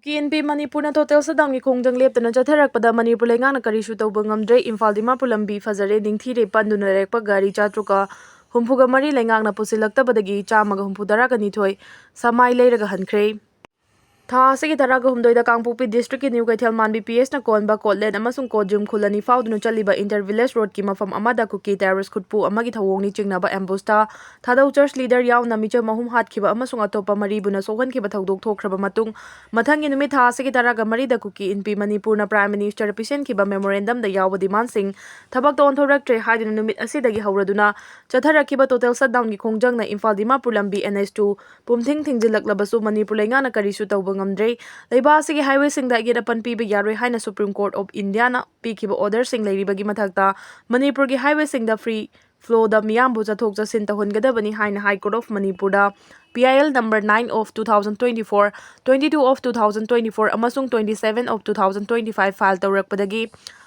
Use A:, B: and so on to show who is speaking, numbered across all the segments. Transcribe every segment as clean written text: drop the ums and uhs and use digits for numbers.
A: KNP Manipurna total sadam gi khongjang leptana chatharakpada Manipur lengang na karisu tawba ngamdre Imphal Dimapur lambi fazare ningthire panduna lekpa gari chatruka humpuga mari lengang na pusilaktabadagi chamaga humpudara ka nithoi samai leiraga hankhre Tha asigi taraga humdoida Kangpokpi district ki New Kaithal Man BPS na konba kotlen amasung kojum khulani fauduna chaliba Inter-Village Road ki mafam amada Kuki terrace khutpu amagi thawongni chingnaba ambusta thadau church leader yauna micha mahum hatkhiba amasung atopa maribuna sohankiba thaudok thokraba matung mathangi numit tha asigi taraga marida Kuki NP Manipurna Prime Minister pisenkiba memorandum da yawa demand sing thabak ta onthoraktre haiduna numit asidagi hauraduna chatharakiba total shutdown gi khongjang na Imphal Dimapur lambi NH2 pumthing thingjilaklabasu Manipur lenga na karisu tawba ngamdre leiba asigi highway singda girapan piba yaroi haina Supreme Court of India na pikiba order sing leiribagi mathakta Manipur gi highway singda free flow da miyambu chathok chasin tahongadabani haina High Court of Manipur da PIL number 9 of 2024, 22 of 2024 amasung 27 of 2025 file tawrakpadagi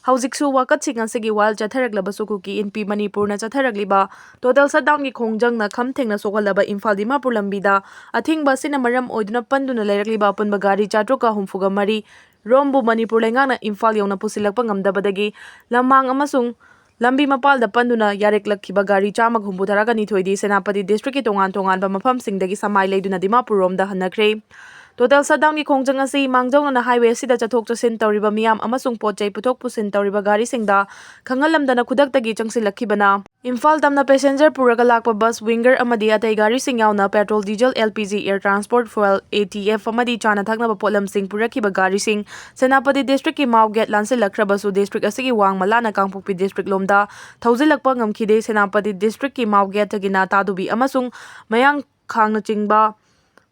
A: Haujiksu wakat singan sigi wal chatharaklabasu Kuki NP Manipur na chatharagliba total shutdown gi khongjang na khamtheng na sogalaba Imphal Dimapur lambida athingba sina maram oiduna panduna leirakliba punba gari chatruka humfuga mari rombu Manipur lengang na Imphal yona pusilakpa ngamdabadagi lamang amasung lambi mapalda panduna yareklakhiba gari chamak humpudaraga nithoidi Senapati district ki tongan ba mafam singdagi samai leiduna Dimapur romda hanakhre Total shutdown gi khongjang asi mangjongna highway sida chathok chasin tawriba miyam amasung pochai puthok pusin tawriba gari singda khangalamdana khudaktagi changsilakhibana Imphal tamna passenger puraga lakpa bus winger amadi atai gari sing yauna petrol diesel LPG air transport fuel ATF amadi chana thaknaba potlam sing purakhiba gari sing Senapati district ki mau gate lansilakhrabasu district asigi wangmalana Kangpokpi district lomda thaujilakpa ngamkhide Senapati district ki mau gate tagina tadubi amasung mayang khangna chingba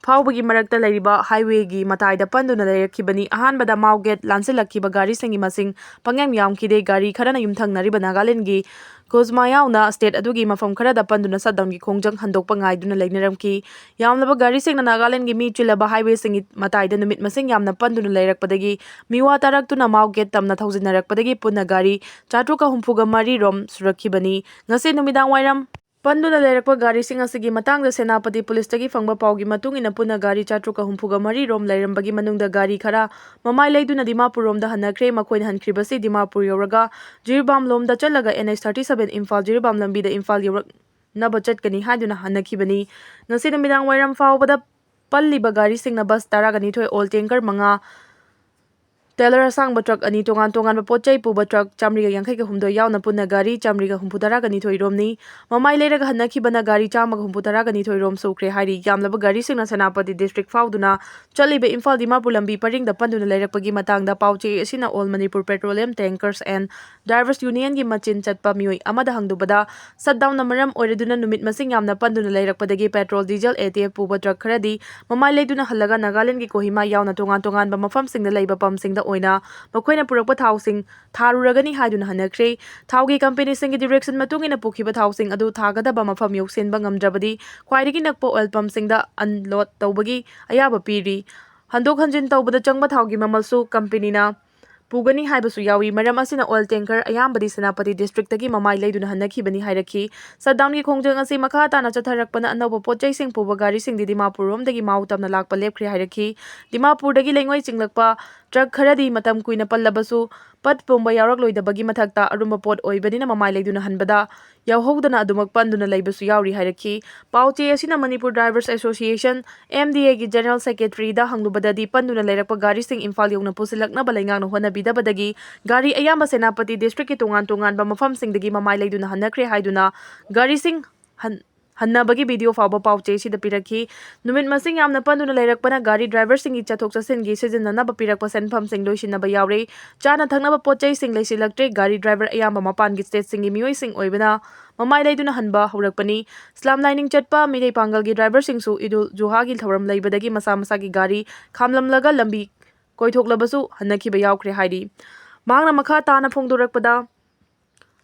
A: Faubagi marakta lariba highway gi mataida panduna lairakibani ahanbada mauget lansilakiba gari singi masing pangyam yamkide gari kharana yumthangnariba Nagaland gi Kozma yauna state adugi mafam kharada panduna shutdown gi khongjang handokpa ngaiduna leinaramki yamlaba gari singna Nagaland gi mi chilaba highway singi mataida numit masing yamna panduna lairakpadagi miwa taraktuna mauget tamna thaujinarakpadagi punna gari chatruka humfuga mari rom surakhibani ngase numidang wairam Panduna leirakpa gari sing asigi matangda Senapati police tagi fangba paugi matungina punna gari chatruka humfuga mari rom lairambagi manungda gari khara mamai leiduna Dimapur romda hanakhre makoin hankribasi Dimapur yoraga Jirbam lomda chalaga NH37 Imphal Jirbam lambida Imphal yorak naba chatkani haiduna hanakhibani ngasi namidang wairam faubada palliba gari singna bus taragani thoi all tanker manga Teller asangba truck ani tongan pochai puba truck chamriga yangkai ka humdo yauna punna gari chamriga humputara gani thoi romni mamai leiraga hanakhibana gari chamaga humputara gani thoi rom sokre hairi yamlaba gari singna Senapati district fauduna chaliba Imphal Dimapur lambi paringda panduna leirakpagi matangda pauche asina All Manipur Petroleum Tankers and Drivers Union gi machin chatpa Meeoi amada hangdubada shutdown na maram oiraduna numit masing yamna panduna leirakpadagi petrol diesel ATF puba truck kharadi mamai leiduna halaga Nagaland gi Kohima yauna tongan ba mafam singda leiba pam singda oina makoina purakpa thawsing tharuragani haiduna hanakhre thawgi company singi direction matungina pukhiba thawsing adu thagadaba mafam yoksenba ngamdrabadi khwaidagi nakpa oil pump singda unload tawbagi ayaba piri handok hanjin tawbada changba thawgi mamalsu company na pugani haibasu yawi maram asina oil tanker ayambadi Senapati district tagi mamai leiduna hanakhibani hairakhi shutdown gi khongjang asi makha tana chatharakpana anawba pochai sing puba gari sing Dimapur romdagi mautamna lakpa lepkhre hairakhi Dimapur dagi lengoi chinglakpa truck kharadi matam kuina pallabasu pat pumba yaurak loidabagi mathakta Aronba pot oibadina mamai leiduna hanbada yauhodana adumak panduna leibasu yauri hairakhi pauche asina Manipur Drivers Association MDA gi General Secretary da hanglubadadi panduna leirakpa gari sing Imphal yongna pusilakna balengang na honabidabadagi gari ayamba Senapati district ki tongan ba mafam singdagi mamai leiduna hanakhre haiduna gari sing hannabagi video fauba pauche sida pirakhi numit masing yamna panduna leirakpana gari driver singi chathok chasin gi sijinnanaba pirakpa senpham sing loisinaba yaure chana thangnaba pochai sing leisilaktre gari driver ayamba mapan gi state singi Meeoi sing oibana mamai leiduna hanba haurakpani slam lining chatpa Meeoi pangal gi driver singsu idul juha gi thoram leibadagi masa gi gari khamlamlaga lambi koithoklabasu hanakhiba yaukre hairi mangna makha tana phongdorakpada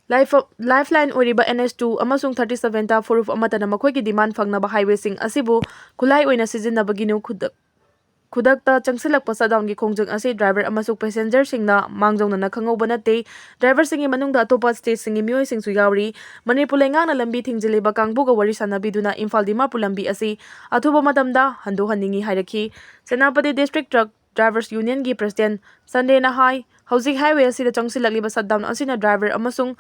A: Lifeline oriba NS2 amasung 37 ta foruf amatana makhoi demand fangnaba highway sing asibu khulai oina sijinnabaginu khudakta changsilakpa shutdown gi khongjang asi driver amasung passenger singna mangjongna na khangauba nate driver singi manungda atopa state singi Meeoi singsu yauri Manipur lengang na lambi thingjiliba kangbuga wari sanabiduna Imphal Dimapur lambi asi athuba matamda hando haningi hairakhi Senapati district truck drivers union की president संडेना हाई हौजिक highway असिदा चंगसिलक्लिबा shutdown असिना driver अमसुंग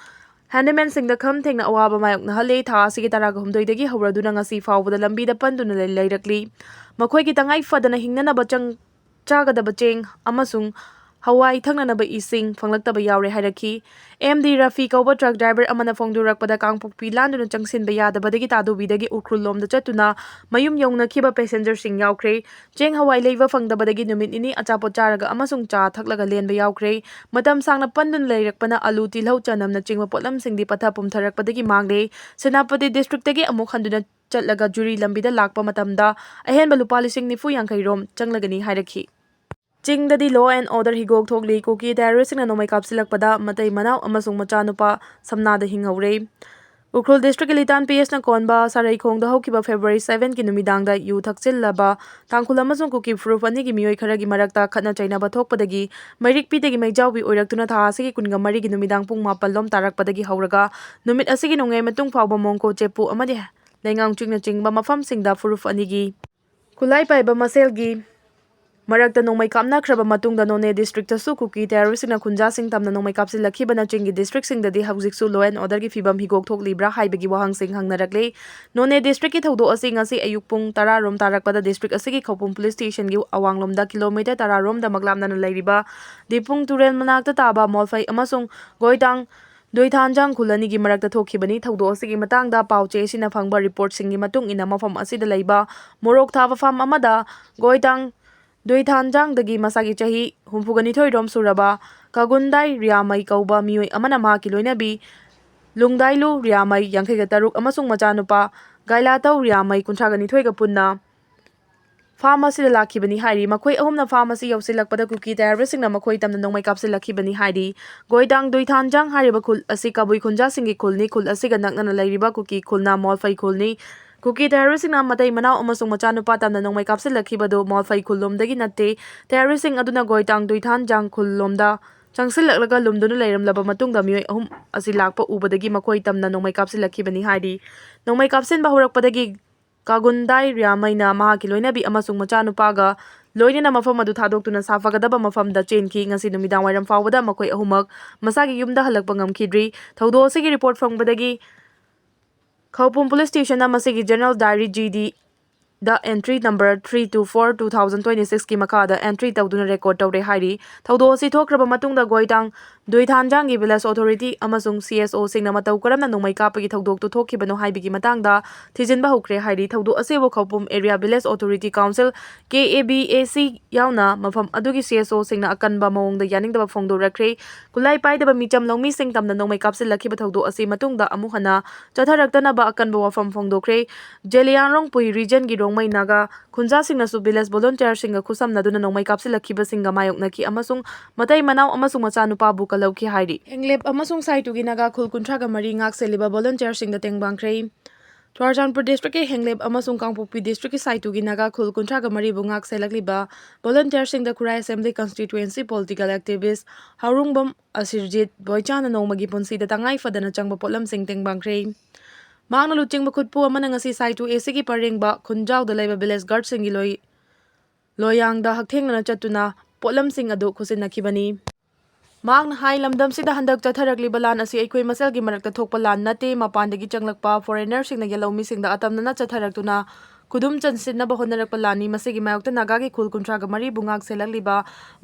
A: हैंडमैन सिंह खम थेंगना अवाबा मायोकनहले था असिगी तरागा हुमदोइदगी हौरदुना ngasi फाउबदा लंबीदा पंदुना लेरक्ली मखोइगी तंगाई फदना हिंगननबा चागदबा चेंग अमसुंग हवाई थंगननबा इसिंग फंगलक्तबा यावरे हाइरखी एमडी रफी कौबा ट्रक ड्राइवर अमना फोंदुरकपदा कांगपोक्पी लांदुना चंगसिनबा यादबदगी तादुबीदगी उखरुल लोमदा चतुना मयुम यौनखिबा पैसेंजर सिंह यावख्रे चेंग हवाई लेइबा फंगदबदगी नुमित इनी अचापोत चारगा अमसुंग चा थकलगा लेनबा यावख्रे मतम सांगना पंदुन लेरकपना आलू तिलहौ चनमना चिंगबा पोटलम सिंगदी पथा पुमथरकपदगी मांगले सेनापति डिस्ट्रिक्टगी अमुक हंदुना चलगा जुरी लंबीदा Lakpa मतमदा अहेनबा लुपा लिसिंग निफु यांखैरोम चंगलगनी हाइरखी चिंगददी law and order हिगोक थोगली cookie टेररिस्टना नोमै कापसिलकपदा मतै मनाव अमसुंग मचानुपा समनादा हिंगौरे उखरुल डिस्ट्रिक्ट लितान पीएसना कोनबा सारैखोंगदा हौकिबा फेब्रुवारी 7 की नुमिदांगदा यू थक्सिललबा तांखुल अमसुंग कुकी प्रूफ अनिगी मियोई खरगी मरक्ता खतना चैनाबा थोकपदगी मैरिक पीदगी मैजाउबी ओइरक्तुना था असिगी कुनगा मरिगी नुमिदांग पुंग 9 लोम तारकपदगी हौरगा नुमित असिगी नोंगै मतुंग फावबा मोंको चेपु अमदि लेंगांग चिंगना चिंगबा मफमसिंगदा प्रूफ अनिगी खुलाई पाइबा मसेलगी मरक्ता नोंमै कापनाख्रबा मतुंगदा नोने डिस्ट्रिक्टसु कुकी टेररिस्टना खुंजासिंग तमना नोंमै कापसिलखिबना चिंगी डिस्ट्रिक्टसिंगददी हौजिकसु लॉ एंड ऑर्डर की फिबम हिगोक थोकलिब्रा हाइबगी वाहंगसिंग हंगनरकले नोने डिस्ट्रिक्ट की थौदो असि ngasi अयुक पुंग 10 रोम तारकपदा डिस्ट्रिक्ट असि खौपुम पुलिस स्टेशन की अवांगलोमदा किलोमीटर 10 रोमदा मगलामना लैरिबा दिपुंग तुरेल मनाक्ता ताबा मोलफै अमसुंग गोइतांग दोइथानजांग खुलनी की मरक्ता थोखिबनी थौदो असिगी मतंगदा पाउचे सिना फंगबा रिपोर्ट सिंगी मतुंग इना मफम असिदा लैबा मोरोक थाबा फाम अमदा गोइतांग दोइथानजांगदगी मसागी चाही 62 रोम सुरबा कागुंदाई रियामई कौबा मियोई अमना माकी लोइनबी लुंगदाइलु रियामई 53 अमसुंग मचानुपा गाइलातौ रियामई 32 पुन्ना फार्मसी लाखिबनी हाइरी मखोई अहुमना फार्मसी यौसिलकपदा कुकी टेररिस्टसिंगना मखोई तमना नोंमै कापसिलखिबनी हाइरी गोइतांग दोइथानजांग हारिबा खुल असि काबुई खुंजासिंगी खुलनी खुल असिगा नकनना लैरिबा कुकी खुलना मोलफै खुलनी कुकी टेररिस्टसिंगना मतै मनाव अमसुंग मचानुपा तमना नोंमै कापसिलखिबदो मोलफै खुललोमदगी नत्ते टेररिस्टसिंग अदुना गोइतांग दोइथानजांग खुललोमदा चंगसिलक्लगा लुमदुना लैरमलबा मतुंगदा मियोई अहुम असि लाकपा उबदगी मखोई तमना नोंमै कापसिलखिबनी हाइरी नोंमै कापसिनबा हौरकपदगी कागुंदाई रियामैना महाकी लोइनबी अमसुंग मचानुपागा लोइनना मफम अदु थादोक्तुना साफगदबा मफमदा चेनकी ngasi नुमिदांग वाइरम फावबदा मखोई अहुमक मसागी युमदा हलकपा ngamkhidri थौदो असिगी रिपोर्ट फंगबदगी खौपुम पुलिस स्टेशन मसिगी general diary GD the entry number 324 2026 की मखादा एंट्री तौदुना रेकॉर्ड तौरे हाइरी थौदो असि थोख्रबा मतुंगदा गोइतांग दोइथानजांगी विलेज अथॉरिटी अमसुंग सीएसओ सिंगना मतौ करमना नोंमै कापगी थौदोक्तु थोखिबनो हाइबिगी मतंगदा थिजिनबा हुक्रे हाइरी थौदो असिबो Khoupum area village authority council KABAC यावना मफम अदुगी सीएसओ सिंगना अकनबा मओंगदा यानिंगदबा फोंदोरखरे कुलाई पाइदबा मिचम लौमी सिंग तमना नोंमै कापसिलखिबा थौदो असि मतुंगदा अमुहना चथरक्तनबा अकनबा वफम फोंदोखरे जेलियांगरोंग पुई रीजन की रोंगमै नागा खुंजासिंगनासु विलेज वॉलंटियरसिंगा खुसमनादुना नोंमै कापसिलखिबसिंगा मायोकनखी अमसुंग मतै मनाव अमसुंग मचानुपाबु कलौखि हाइरी एंगलेब अमसुंग साइटुगी Naga Khul 53 ngak seliba volunteerसिंगदा तेंगबांख्रे Churachandpur district के हेंगलेब अमसुंग कांगपोक्पी डिस्ट्रिक्ट की साइटुगी नागा खुल 53 बुंगाक सेलकलिबा volunteerसिंगदा Khurai assembly constituency political activist Harungbam Asirjit बोइचाना नोंमगी पुंसीदा तंगाई फदना चंगबा पोटलमसिंग तेंगबांख्रे मांगना लुचिंगबा खुदपु अमना ngasi साइटु एसीगी परेंगबा खुंजाउदा लैबा विलेज गार्डसिंगी लोयांगदा हकथेंगना चतुना पोटलमसिंग अदु खुसिनखिबनी मांगना हाई लमदमसिदा हंदक चथरकलिबा लान असि अखोई मसेलगी मरक्ता थोकपा लान नते मपानदगी चंगलकपा फॉरेनरसिंगना यलौमीसिंगदा अतमना चथरक्तुना खुदुम चनसिनबा होनरकपा लानी मसिगी मायोक्ता नागागी खुल 53 बुंगाक सेलकलिबा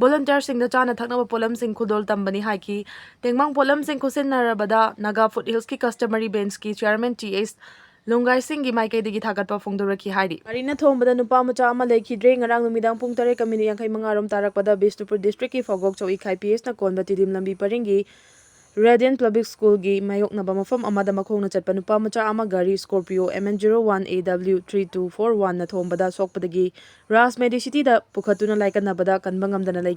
A: volunteerसिंगदा चाना थकनबा पोलमसिंग खुदोल तंबनी हाइकी तेंगमांग पोलमसिंग खुसिनरबदा नागा फूड हिल्स की कस्टमरी बेंच की चेयरमैन TS लुंगाई सिंगी माइकैदगी थागतपा फोंदोरखी हाइरी अरिना थोंबदा नुपा मचा अमा लेखिद्रे ngरang नुमिदांग पुंग 3:45 रोम तारकपदा बिष्णुपुर डिस्ट्रिक्ट की फोगोक चौई खाई PS ना कोनबा तिदिम लंबी परेंगी रेडियंट पब्लिक स्कूल की मायोकनबा मफम अमादा मखोंगना चटपा नुपा मचा अमा गाड़ी स्कॉर्पियो MN01AW 3241 ना थोंबदा सोकपदगी रास मेडिसिटी दा पुखतुना लाइकनबदा कनबंगमदना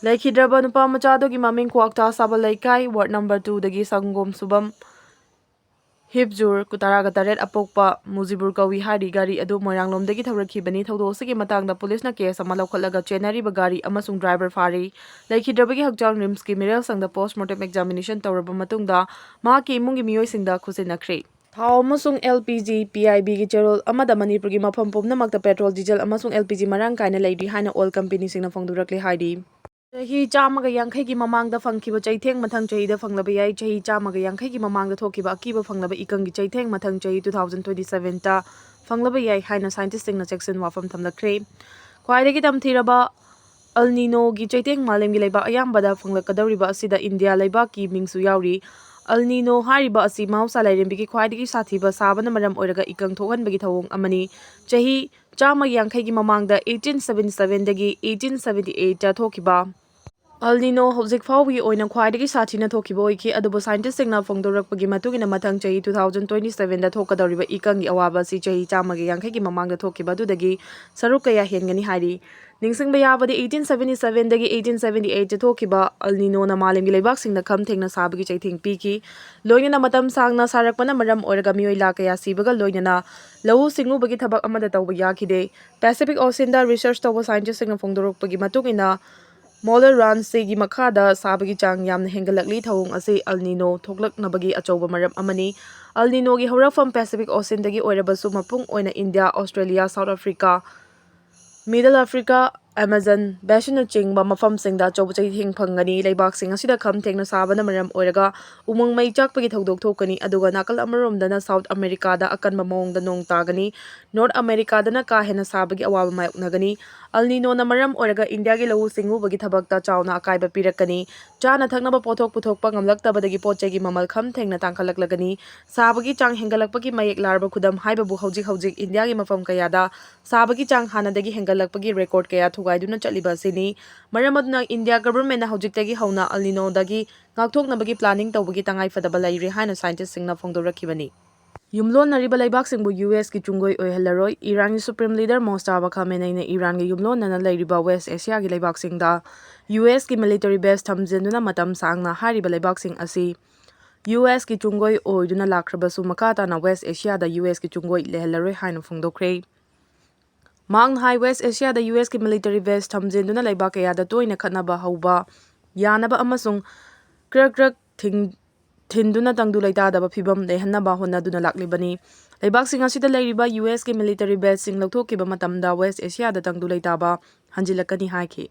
A: लेखिद्रबा नुपा मचादोगी ममिंग क्वाक्ता साबा लेकाई वार्ड नंबर 2 दगी संगोम सुबम हिपजूर कुतारागा तरेट अपोक्पा मुजिबुर कवी हारी गाड़ी अदु मोयरांगलोमदगी थौरखिबनी थौदोसिगी मतंगदा पुलिसना केस अमा लौखलगा चेनरीबा गाड़ी अमसुंग ड्राइवर फारी लेखिद्रबगी हकचांग रिम्स की मिरेल संगदा पोस्टमार्टम एग्जामिनेशन तौरबा मतुंगदा माकी इमुंगी मियोइसिंगदा खुसिनखरे ꯊꯥꯎ ꯑꯃꯁꯨꯡ LPG PIBꯒꯤ ꯆꯦꯔꯣꯜ ꯑꯃꯗ ꯃꯅꯤꯄꯨꯔꯒꯤ ꯃꯐꯝ ꯄꯨꯝꯅꯃꯛꯇ ꯄꯦꯇ꯭ꯔꯣꯜ, ꯗꯤꯖꯜ ꯑꯃꯁꯨꯡ LPG ꯃꯔꯥꯡ ꯀꯥꯏꯅ ꯂꯩꯔꯤ ꯍꯥꯏꯅ ꯑꯣꯏꯜ ꯀꯝꯄꯦꯅꯤꯁꯤꯡꯅ ꯐꯣꯡꯗꯣꯔꯛꯂꯦ ꯍꯥꯏꯔꯤ꯫ ꯆꯍꯤ 150ꯒꯤ ꯃꯃꯥꯡꯗ ꯐꯪꯈꯤꯕ ꯆꯩꯊꯦꯡ ꯃꯊꯪ ꯆꯍꯤꯗ ꯐꯪꯂꯕ ꯌꯥꯏ꯫ ꯆꯍꯤ 150ꯒꯤ ꯃꯃꯥꯡꯗ ꯊꯣꯛꯈꯤꯕ ꯑꯀꯤꯕ ꯐꯪꯂꯕ ꯏꯀꯪꯒꯤ ꯆꯩꯊꯦꯡ ꯃꯊꯪ ꯆꯍꯤ 2027ꯇ ꯐꯪꯂꯕ ꯌꯥꯏ ꯍꯥꯏꯅ ꯁꯥꯏꯟꯇꯤꯁꯁꯤꯡꯅ ꯆꯦꯛꯁꯤꯟ ꯋꯥꯐꯝ ꯊꯝꯂꯛꯈ꯭ꯔꯦ꯫ ꯈ꯭ꯋꯥꯏꯗꯒꯤ ꯇꯝꯊꯤꯔꯕ ꯑꯜ ꯅꯤꯅꯣꯒꯤ ꯆꯩꯊꯦꯡ ꯃꯥꯂꯦꯝꯒꯤ ꯂꯩꯕꯥꯛ ꯑꯌꯥꯝꯕꯗ ꯐꯪꯂꯛꯀꯗꯧꯔꯤꯕ ꯑꯁꯤꯗ ꯏꯟꯗꯤꯌꯥ ꯂꯩꯕꯥꯛꯀꯤ ꯃꯤꯡꯁꯨ ꯌꯥꯎꯔꯤ꯫ ꯑꯜ ꯅꯤꯅꯣ ꯍꯥꯏꯔꯤꯕ ꯑꯁꯤ ꯃꯍꯧꯁꯥ ꯂꯥꯏꯔꯦꯝꯕꯤꯒꯤ ꯈ꯭ꯋꯥꯏꯗꯒꯤ ꯁꯥꯊꯤꯕ ꯁꯥꯕꯅ ꯃꯔꯝ ꯑꯣꯏꯔꯒ ꯏꯀꯪ ꯊꯣꯛꯍꯟꯕꯒꯤ ꯊꯧꯑꯣꯡ ꯑꯃꯅꯤ꯫ ꯆꯍꯤ 150ꯒꯤ ꯃꯃꯥꯡꯗ 1877ꯗꯒꯤ 1878ꯇ ꯊꯣꯛꯈꯤꯕ ꯑꯜ ꯅꯤꯅꯣ ꯍꯧꯖꯤक ꯐꯥꯎꯕꯒꯤ ꯑꯣꯏꯅ ꯈ꯭ꯋꯥꯏꯗꯒꯤ ꯁꯥꯊꯤꯅ ꯊꯣꯛꯈꯤꯕ ꯑꯣꯏꯈꯤ꯫ ꯑꯗꯨꯕꯨ ꯁꯥꯏꯟꯇꯤꯁꯁꯤꯡꯅ ꯐꯣꯡꯗꯣꯔꯛꯄꯒꯤ ꯃꯇꯨꯡꯏꯟꯅ ꯃꯊꯪ ꯆꯍꯤ 2027ꯗ ꯊꯣꯛꯀꯗꯧꯔꯤꯕ ꯏꯀꯪꯒꯤ ꯑꯋꯥꯕ ꯑꯁꯤ ꯆꯍꯤ 150ꯒꯤ ꯃꯃꯥꯡꯗ ꯊꯣꯛꯈꯤꯕ ꯑꯗꯨꯗꯒꯤ ꯁꯔꯨꯛ ꯀꯌꯥ ꯍꯦꯟꯒꯅꯤ ꯍꯥꯏꯔꯤ꯫ ꯅꯤꯡꯁꯤꯡꯕ ꯌꯥꯕꯗꯤ 1877ꯗꯒꯤ 1878ꯇ ꯊꯣꯛꯈꯤꯕ ꯑꯜ ꯅꯤꯅꯣꯅ ꯃꯥꯂꯦꯝꯒꯤ ꯂꯩꯕꯥꯛꯁꯤꯡꯗ ꯈꯝ ꯊꯦꯡꯅ ꯁꯥꯕꯒꯤ ꯆꯩꯊꯦꯡ ꯄꯤꯈꯤ꯫ ꯂꯣꯏꯅꯅ ꯃꯇꯝ ꯁꯥꯡꯅ ꯁꯥꯔꯛꯄꯅ ꯃꯔꯝ ꯑꯣꯏꯔꯒ ꯃꯤꯑꯣꯏ ꯂꯥꯈ ꯀꯌꯥ ꯁꯤꯕꯒ ꯂꯣꯏꯅꯅ ꯂꯧꯎ ꯁꯤꯡꯎꯕꯒꯤ ꯊꯕꯛ ꯑꯃꯠꯇ ꯇꯧꯕ ꯌꯥꯈꯤꯗꯦ꯫ ꯄꯦꯁꯤꯐꯤꯛ ꯑꯣꯁꯤꯟꯗ ꯔꯤꯁꯔꯆ ꯇꯧꯕ ꯁꯥꯏꯟꯇꯤꯁꯁꯤꯡꯅ ꯐꯣꯡꯗꯣꯔꯛꯄꯒꯤ ꯃꯇꯨꯡꯏꯟꯅ ꯃꯣꯂꯔ ꯔꯥꯟꯁꯤꯒꯤ ꯃꯈꯥꯗ ꯁꯥꯕꯒꯤ ꯆꯥꯡ ꯌꯥꯝꯅ ꯍꯦꯟꯒꯠꯂꯛꯂꯤ꯫ ꯊꯧꯑꯣꯡ ꯑꯁꯤ ꯑꯜ ꯅꯤꯅꯣ ꯊꯣꯛꯂꯛꯅꯕꯒꯤ ꯑꯆꯧꯕ ꯃꯔꯝ ꯑꯃꯅꯤ꯫ ꯑꯜ ꯅꯤꯅꯣꯒꯤ ꯍꯧꯔꯛꯐꯝ ꯄꯦꯁꯤꯐꯤꯛ ꯑꯣꯁꯤꯟꯗꯒꯤ ꯑꯣꯏꯔꯕꯁꯨ ꯃꯄꯨꯡ ꯑꯣꯏꯅ India, Australia, South Africa, Middle Africa, Amazon ꯕꯦꯁꯤꯟꯅꯆꯤꯡꯕ ꯃꯐꯝꯁꯤꯡꯗ ꯑꯆꯧꯕ ꯆꯩꯊꯦꯡ ꯐꯪꯒꯅꯤ꯫ ꯂꯩꯕꯥꯛꯁꯤꯡ ꯑꯁꯤꯗ ꯈꯝ ꯊꯦꯡꯅ ꯁꯥꯕꯅ ꯃꯔꯝ ꯑꯣꯏꯔꯒ ꯎꯃꯪ ꯃꯩ ꯆꯥꯛꯄꯒꯤ ꯊꯧꯗꯣꯛ ꯊꯣꯛꯀꯅꯤ꯫ ꯑꯗꯨꯒ ꯅꯥꯀꯜ ꯑꯃꯔꯣꯝꯗꯅ ꯁꯥꯎꯊ ꯑꯃꯦꯔꯤꯀꯥꯗ ꯑꯀꯟꯕ ꯃꯑꯣꯡꯗ ꯅꯣꯡ ꯇꯥꯒꯅꯤ꯫ ꯅꯣꯔꯊ ꯑꯃꯦꯔꯤꯀꯥꯗꯅ ꯀꯥ ꯍꯦꯟꯅ ꯁꯥꯕꯒꯤ ꯑꯋꯥꯕ ꯃꯥꯌꯣꯛꯅꯒꯅꯤ꯫ ꯑꯜ ꯅꯤꯅꯣꯅ ꯃꯔꯝ ꯑꯣꯏꯔꯒ ꯏꯟꯗꯤꯌꯥꯒꯤ ꯂꯧꯎ ꯁꯤꯡꯎꯕꯒꯤ ꯊꯕꯛꯇ ꯆꯥꯎꯅ ꯑꯀꯥꯏꯕ ꯄꯤꯔꯛꯀꯅꯤ꯫ ꯆꯥꯅ ꯊꯛꯅꯕ ꯄꯣꯠꯊꯣꯛ ꯄꯨꯊꯣꯛꯄ ꯉꯝꯂꯛꯇꯕꯗꯒꯤ ꯄꯣꯠꯆꯩꯒꯤ ꯃꯃꯜ ꯈꯝ ꯊꯦꯡꯅ ꯇꯥꯡꯈꯠꯂꯛꯂꯒꯅꯤ꯫ ꯁꯥꯕꯒꯤ ꯆꯥꯡ ꯍꯦꯟꯒꯠꯂꯛꯄꯒꯤ ꯃꯌꯦꯛ ꯂꯥꯔꯕ ꯈꯨꯗꯝ ꯍꯥꯏꯕꯕꯨ ꯍꯧꯖꯤꯛ ꯏꯟꯗꯤꯌꯥꯒꯤ ꯃꯐꯝ ꯀꯌꯥꯗ ꯁꯥꯕꯒꯤ ꯆꯥꯡ ꯍꯥꯟꯅꯗꯒꯤ ꯍꯦꯟꯒꯠꯂꯛꯄꯒꯤ ꯔꯦꯀꯣꯔꯗ ꯀꯌꯥ ꯊꯨꯒꯥꯏꯗꯨꯅ ꯆꯠꯂꯤꯕ ꯑꯁꯤꯅꯤ꯫ ꯃꯔꯝ ꯑꯗꯨꯅ ꯏꯟꯗꯤꯌꯥ ꯒꯚꯔꯟꯃꯦꯟꯠꯅ ꯍꯧꯖꯤꯛꯇꯒꯤ ꯍꯧꯅ ꯑꯜ ꯅꯤꯅꯣꯗꯒꯤ ꯉꯥꯛꯊꯣꯛꯅꯕꯒꯤ ꯄ꯭ꯂꯥꯅꯤꯡ ꯇꯧꯕꯒꯤ ꯇꯉꯥꯏꯐꯗꯕ ꯂꯩꯔꯦ ꯍꯥꯏꯅ ꯁꯥꯏꯟꯇꯤꯁꯁꯤꯡꯅ ꯐꯣꯡꯗꯣꯔꯛꯈꯤꯕꯅꯤ꯫ ꯌꯨꯝꯂꯣꯟꯅꯔꯤꯕ ꯂꯩꯕꯥꯛꯁꯤꯡꯕꯨ ꯌꯨꯑꯦꯁꯀꯤ ꯆꯨꯡꯒꯣꯏ ꯑꯣꯏꯍꯜꯂꯔꯣꯏ꯫ ꯏꯔꯥꯟꯒꯤ ꯁꯨꯄ꯭ꯔꯤꯝ ꯂꯤꯗꯔ ꯃꯣꯁꯇꯥꯕꯥ ꯈꯥꯃꯦꯅꯩꯅ ꯏꯔꯥꯟꯒ ꯌꯨꯝꯂꯣꯟꯅꯅ ꯂꯩꯔꯤꯕ ꯋꯦꯁ ꯑꯦꯁꯤꯌꯥꯒꯤ ꯂꯩꯕꯥꯛꯁꯤꯡꯗ ꯌꯨꯑꯦꯁꯀꯤ ꯃꯤꯂꯤꯇꯔꯤ ꯕꯦꯖ ꯊꯝꯖꯤꯟꯗꯨꯅ ꯃꯇꯝ ꯁꯥꯡꯅ ꯍꯥꯏꯔꯤꯕ ꯂꯩꯕꯥꯛꯁꯤꯡ ꯑꯁꯤ ꯌꯨꯑꯦꯁꯀꯤ ꯆꯨꯡꯒꯣꯏ ꯑꯣꯏꯗꯨꯅ ꯂꯥꯛꯈ꯭ꯔꯕꯁꯨ ꯃꯈꯥ ꯇꯥꯅ ꯋꯦꯁ ꯑꯦꯁꯤꯌꯥꯗ ꯌꯨꯑꯦꯁꯀꯤ ꯆꯨꯡꯒꯣꯏ ꯂꯩꯍꯜꯂꯔꯣꯏ ꯍꯥꯏꯅ ꯐꯣꯡꯗꯣꯛꯈ꯭ꯔꯦ꯫ ꯃꯍꯥꯛꯅ ꯍꯥꯏ ꯋꯦꯁ ꯑꯦꯁꯤꯌꯥꯗ ꯌꯨꯑꯦꯁꯀꯤ ꯃꯤꯂꯤꯇꯔꯤ ꯕꯦꯖ ꯊꯝꯖꯤꯟꯗꯨꯅ ꯂꯩꯕꯥꯛ ꯀꯌꯥꯗ ꯇꯣꯏꯅ ꯈꯠꯅꯕ ꯍꯧꯕ ꯌꯥꯅꯕ ꯑꯃꯁꯨꯡ ꯀ꯭ꯔꯛ ꯊꯤꯟꯗꯨꯅ ꯇꯪꯗꯨ ꯂꯩꯇꯥꯗꯕ ꯐꯤꯚꯝ ꯂꯩꯍꯟꯅꯕ ꯍꯣꯠꯅꯗꯨꯅ ꯂꯥꯛꯂꯤꯕꯅꯤ꯫ ꯂꯩꯕꯥꯛꯁꯤꯡ ꯑꯁꯤꯗ ꯂꯩꯔꯤꯕ ꯌꯨꯑꯦꯁꯀꯤ ꯃꯤꯂꯤꯇꯔꯤ ꯕꯦꯖꯁꯤꯡ ꯂꯧꯊꯣꯛꯈꯤꯕ ꯃꯇꯝꯗ ꯋꯦꯁ ꯑꯦꯁꯤꯌꯥꯗ ꯇꯪꯗꯨ ꯂꯩꯇꯥꯕ ꯍꯟꯖꯤꯜꯂꯛꯀꯅꯤ ꯍꯥꯏꯈꯤ꯫